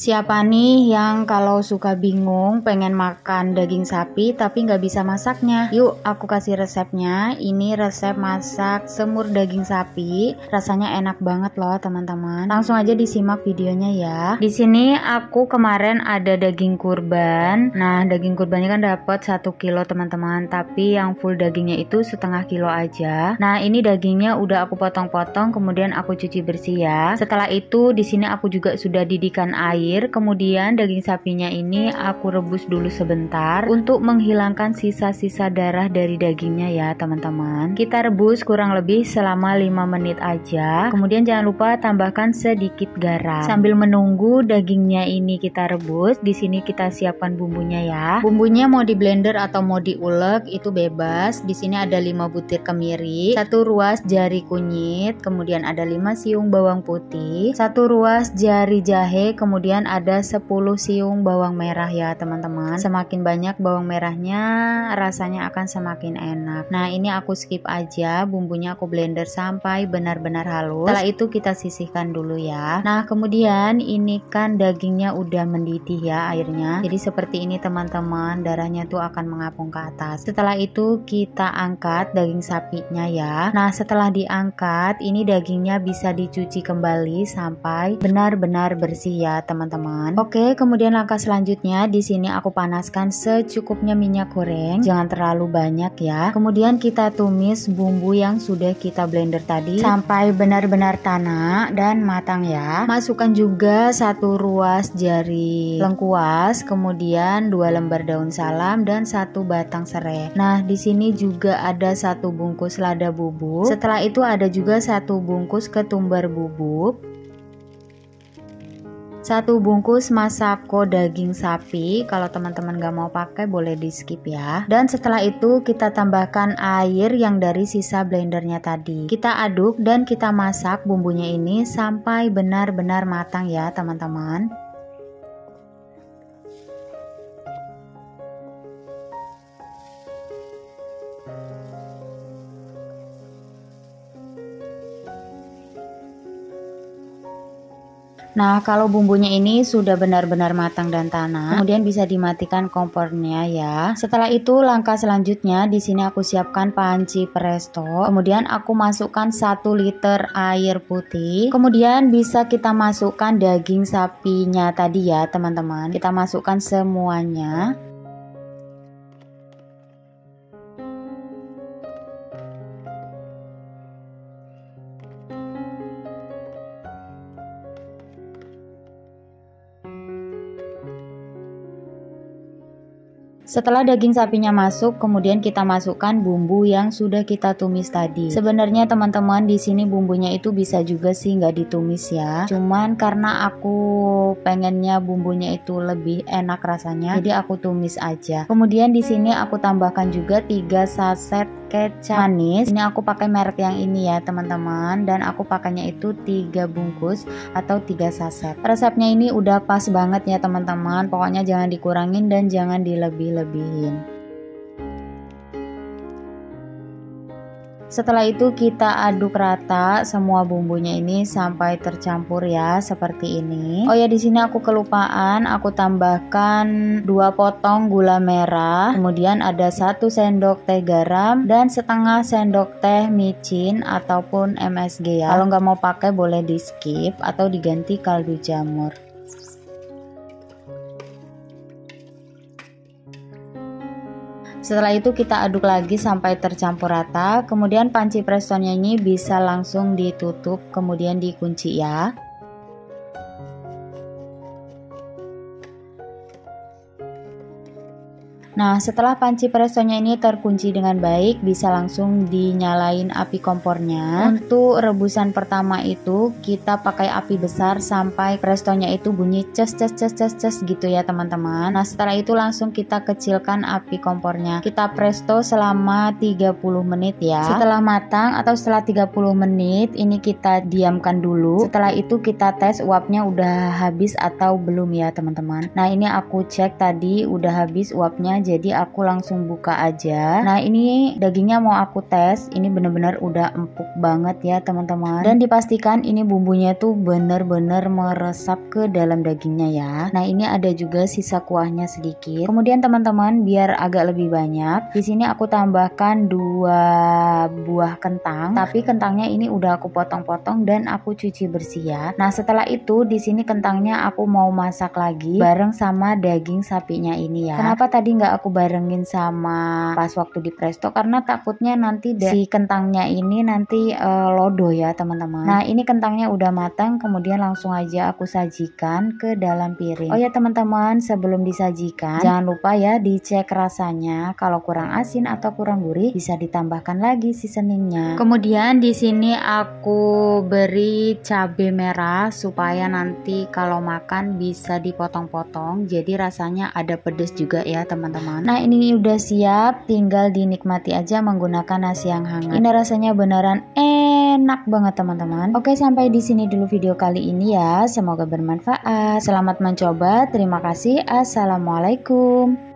Siapa nih yang kalau suka bingung pengen makan daging sapi tapi nggak bisa masaknya? Yuk aku kasih resepnya. Ini resep masak semur daging sapi. Rasanya enak banget loh teman-teman. Langsung aja disimak videonya ya. Di sini aku kemarin ada daging kurban. Nah daging kurbannya kan dapat 1 kilo teman-teman. Tapi yang full dagingnya itu setengah kilo aja. Nah ini dagingnya udah aku potong-potong kemudian aku cuci bersih ya. Setelah itu di sini aku juga sudah didihkan air. Kemudian daging sapinya ini aku rebus dulu sebentar untuk menghilangkan sisa-sisa darah dari dagingnya ya teman-teman. Kita rebus kurang lebih selama 5 menit aja. Kemudian jangan lupa tambahkan sedikit garam. Sambil menunggu dagingnya ini kita rebus, di sini kita siapkan bumbunya ya. Bumbunya mau di blender atau mau diulek itu bebas. Di sini ada 5 butir kemiri, 1 ruas jari kunyit, kemudian ada 5 siung bawang putih, 1 ruas jari jahe, kemudian ada 10 siung bawang merah ya teman-teman. Semakin banyak bawang merahnya rasanya akan semakin enak. Nah ini aku skip aja, bumbunya aku blender sampai benar-benar halus. Setelah itu kita sisihkan dulu ya. Nah kemudian ini kan dagingnya udah mendidih ya airnya. Jadi seperti ini teman-teman, darahnya tuh akan mengapung ke atas. Setelah itu kita angkat daging sapinya ya. Nah setelah diangkat ini dagingnya bisa dicuci kembali sampai benar-benar bersih ya teman-teman. Oke, kemudian langkah selanjutnya di sini aku panaskan secukupnya minyak goreng, jangan terlalu banyak ya. Kemudian kita tumis bumbu yang sudah kita blender tadi sampai benar-benar tanak dan matang ya. Masukkan juga 1 ruas jari lengkuas, kemudian 2 lembar daun salam dan 1 batang serai. Nah, di sini juga ada 1 bungkus lada bubuk. Setelah itu ada juga 1 bungkus ketumbar bubuk, 1 bungkus masako daging sapi. Kalau teman-teman gak mau pakai boleh di skip ya. Dan setelah itu kita tambahkan air yang dari sisa blendernya tadi. Kita aduk dan kita masak bumbunya ini sampai benar-benar matang ya teman-teman. Nah kalau bumbunya ini sudah benar-benar matang dan tanak, kemudian bisa dimatikan kompornya ya. Setelah itu langkah selanjutnya di sini aku siapkan panci presto. Kemudian aku masukkan 1 liter air putih. Kemudian bisa kita masukkan daging sapinya tadi ya teman-teman. Kita masukkan semuanya. Setelah daging sapinya masuk, kemudian kita masukkan bumbu yang sudah kita tumis tadi. Sebenarnya teman-teman di sini bumbunya itu bisa juga sih nggak ditumis ya. Cuman karena aku pengennya bumbunya itu lebih enak rasanya, jadi aku tumis aja. Kemudian di sini aku tambahkan juga 3 saset kecap manis. Ini aku pakai merek yang ini ya teman-teman, dan aku pakainya itu 3 bungkus atau 3 saset. Resepnya ini udah pas banget ya teman-teman. Pokoknya jangan dikurangin dan jangan dilebih-lebihin. Setelah itu kita aduk rata semua bumbunya ini sampai tercampur ya seperti ini. Oh ya di sini aku kelupaan, aku tambahkan 2 potong gula merah, kemudian ada 1 sendok teh garam dan setengah sendok teh micin ataupun MSG ya. Kalau nggak mau pakai boleh di skip atau diganti kaldu jamur. Setelah itu kita aduk lagi sampai tercampur rata. Kemudian panci prestonya ini bisa langsung ditutup kemudian dikunci ya. Nah setelah panci prestonya ini terkunci dengan baik, bisa langsung dinyalain api kompornya. Untuk rebusan pertama itu kita pakai api besar sampai prestonya itu bunyi ces ces ces ces ces gitu ya teman-teman. Nah setelah itu langsung kita kecilkan api kompornya. Kita presto selama 30 menit ya. Setelah matang atau setelah 30 menit ini kita diamkan dulu. Setelah itu kita tes uapnya udah habis atau belum ya teman-teman. Nah ini aku cek tadi udah habis uapnya, jadi aku langsung buka aja. Nah ini dagingnya mau aku tes, ini bener-bener udah empuk banget ya teman-teman, dan dipastikan ini bumbunya tuh bener-bener meresap ke dalam dagingnya ya. Nah ini ada juga sisa kuahnya sedikit. Kemudian teman-teman, biar agak lebih banyak, di sini aku tambahkan 2 buah kentang, tapi kentangnya ini udah aku potong-potong dan aku cuci bersih ya. Nah setelah itu di sini kentangnya aku mau masak lagi bareng sama daging sapinya ini ya. Kenapa tadi nggak aku barengin sama pas waktu di presto? Karena takutnya nanti si kentangnya ini nanti lodo ya teman-teman. Nah ini kentangnya udah matang, kemudian langsung aja aku sajikan ke dalam piring. Oh ya teman-teman, sebelum disajikan jangan lupa ya dicek rasanya. Kalau kurang asin atau kurang gurih bisa ditambahkan lagi seasoningnya. Kemudian di sini aku beri cabai merah supaya nanti kalau makan bisa dipotong-potong, jadi rasanya ada pedas juga ya teman-teman. Nah ini udah siap, tinggal dinikmati aja menggunakan nasi yang hangat. Ini rasanya beneran enak banget teman-teman. Oke, sampai di sini dulu video kali ini ya, semoga bermanfaat. Selamat mencoba, terima kasih, assalamualaikum.